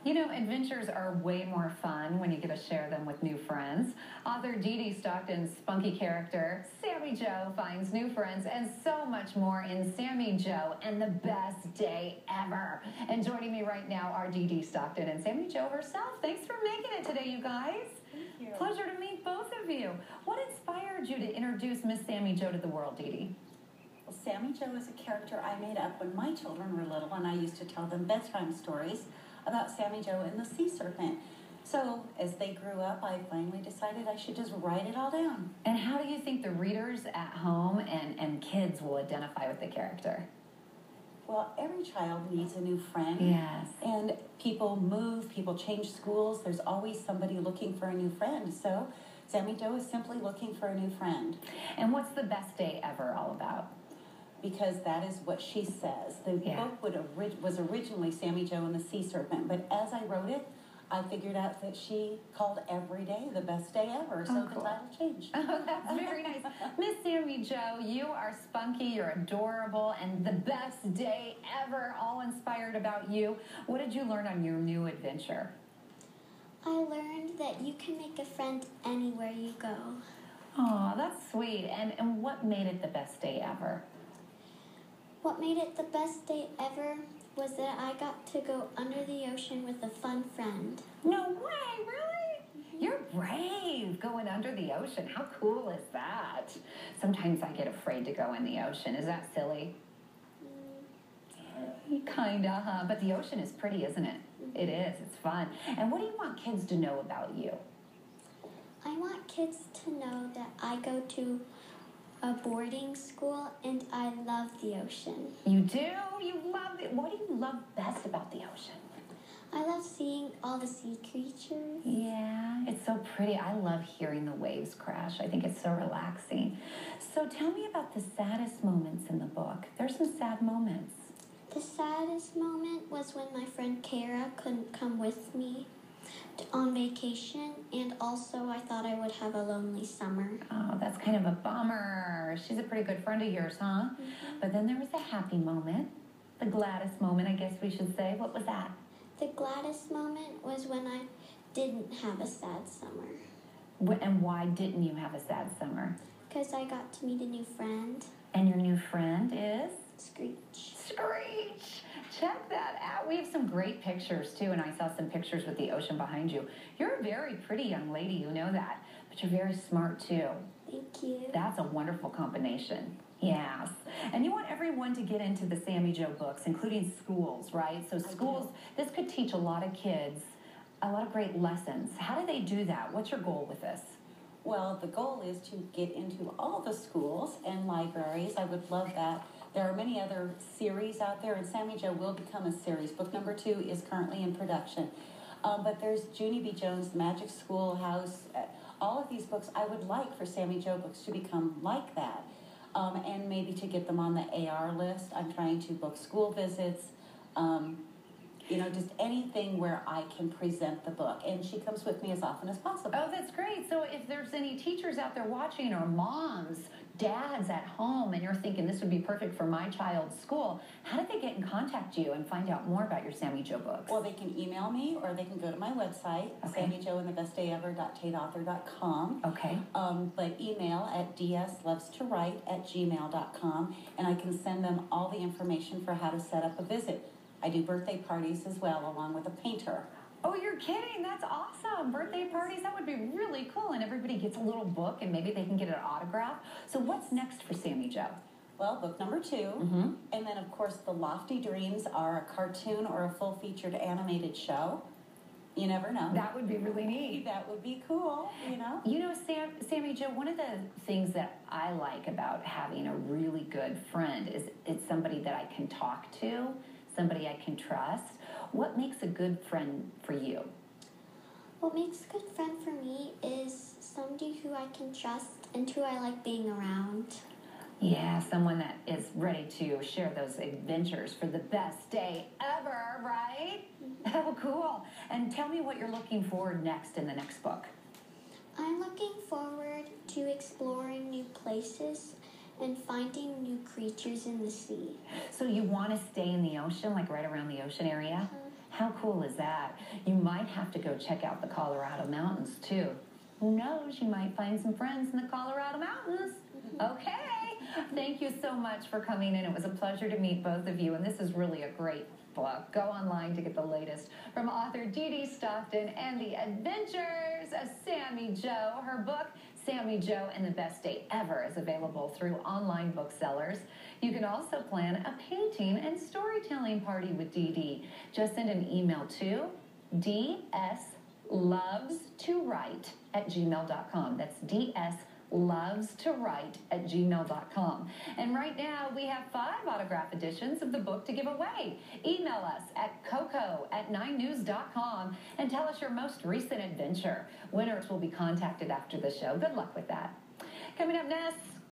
You know, adventures are way more fun when you get to share them with new friends. Author Dee Dee Stockton's spunky character, Sammi Jo, finds new friends and so much more in Sammi Jo and the Best Day Ever. And joining me right now are Dee Dee Stockton and Sammi Jo herself. Thanks for making it today, you guys. Thank you. Pleasure to meet both of you. What inspired you to introduce Miss Sammi Jo to the world, Dee Dee? Well, Sammi Jo is a character I made up when my children were little, and I used to tell them bedtime stories about Sammi Jo and the sea serpent. So as they grew up, I finally decided I should just write it all down. And how do you think the readers at home and kids will identify with the character? Well, every child needs a new friend. Yes. And people move, people change schools. There's always somebody looking for a new friend. So Sammi Jo is simply looking for a new friend. And what's the Best Day Ever all about? Because that is what she says. The book was originally Sammi Jo and the Sea Serpent, but as I wrote it, I figured out that she called every day the best day ever, so cool. the title changed. Oh, that's very nice. Miss Sammi Jo, you are spunky, you're adorable, and the best day ever, all inspired about you. What did you learn on your new adventure? I learned that you can make a friend anywhere you go. Oh, that's sweet. And what made it the best day ever? What made it the best day ever was that I got to go under the ocean with a fun friend. No way, really? You're brave, going under the ocean. How cool is that? Sometimes I get afraid to go in the ocean. Is that silly? Kinda, huh? But the ocean is pretty, isn't it? It is. It's fun. And what do you want kids to know about you? I want kids to know that I go to a boarding school and I love the ocean. You do? You love it. What do you love best about the ocean? I love seeing all the sea creatures. Yeah, it's so pretty. I love hearing the waves crash. I think it's so relaxing. So tell me about the saddest moments in the book. There's some sad moments. The saddest moment was when my friend Kara couldn't come with me on vacation, and also I thought I would have a lonely summer. Oh, that's kind of a bummer. She's a pretty good friend of yours, huh? But then there was a happy moment, the gladdest moment, I guess we should say. What was that? The gladdest moment was when I didn't have a sad summer. And why didn't you have a sad summer? Because I got to meet a new friend. And your new friend is? Screech. Screech! Check that out. We have some great pictures, too, and I saw some pictures with the ocean behind you. You're a very pretty young lady, you know that, but you're very smart, too. Thank you. That's a wonderful combination. Yes. And you want everyone to get into the Sammi Jo books, including schools, right? So schools, this could teach a lot of kids a lot of great lessons. How do they do that? What's your goal with this? Well, the goal is to get into all the schools and libraries. I would love that. There are many other series out there, and Sammi Jo will become a series. Book number 2 is currently in production. But there's Junie B. Jones' The Magic Schoolhouse. All of these books, I would like for Sammi Jo books to become like that. And maybe to get them on the AR list. I'm trying to book school visits. You know, just anything where I can present the book. And she comes with me as often as possible. Oh, that's great. So if there's any teachers out there watching, or moms, dads at home, and you're thinking this would be perfect for my child's school, how do they get in contact you and find out more about your Sammi Jo books? Well, they can email me, or they can go to my website, SammiJoandTheBestDayEver.TateAuthor.com. Okay. But email at dslovestowrite@gmail.com, and I can send them all the information for how to set up a visit. I do birthday parties as well, along with a painter. Oh, you're kidding. That's awesome. Birthday parties, that would be really cool. And everybody gets a little book, and maybe they can get an autograph. So what's next for Sammi Jo? Well, book number 2. And then, of course, The Lofty Dreams are a cartoon or a full-featured animated show. You never know. That would be really neat. That would be cool, you know. You know, Sammi Jo, one of the things that I like about having a really good friend is it's somebody that I can talk to, somebody I can trust. What makes a good friend for you? What makes a good friend for me is somebody who I can trust and who I like being around. Yeah, someone that is ready to share those adventures for the best day ever, right? Oh, cool. And tell me what you're looking for next in the next book. I'm looking forward to exploring new places and finding new creatures in the sea. So you want to stay in the ocean, like right around the ocean area? How cool is that? You might have to go check out the Colorado mountains too. Who knows, you might find some friends in the Colorado mountains. Okay, thank you so much for coming in. It was a pleasure to meet both of you, and this is really a great book. Go online to get the latest from author Dee Dee Stockton and the adventures of Sammi Jo. Her book, Sammi Jo and the Best Day Ever, is available through online booksellers. You can also plan a painting and storytelling party with Dee Dee. Just send an email to dslovestowrite@gmail.com. That's dslovestowrite@gmail.com. And right now we have 5 autograph editions of the book to give away. Email us at coco@9news.com and tell us your most recent adventure. Winners will be contacted after the show. Good luck with that. Coming up next,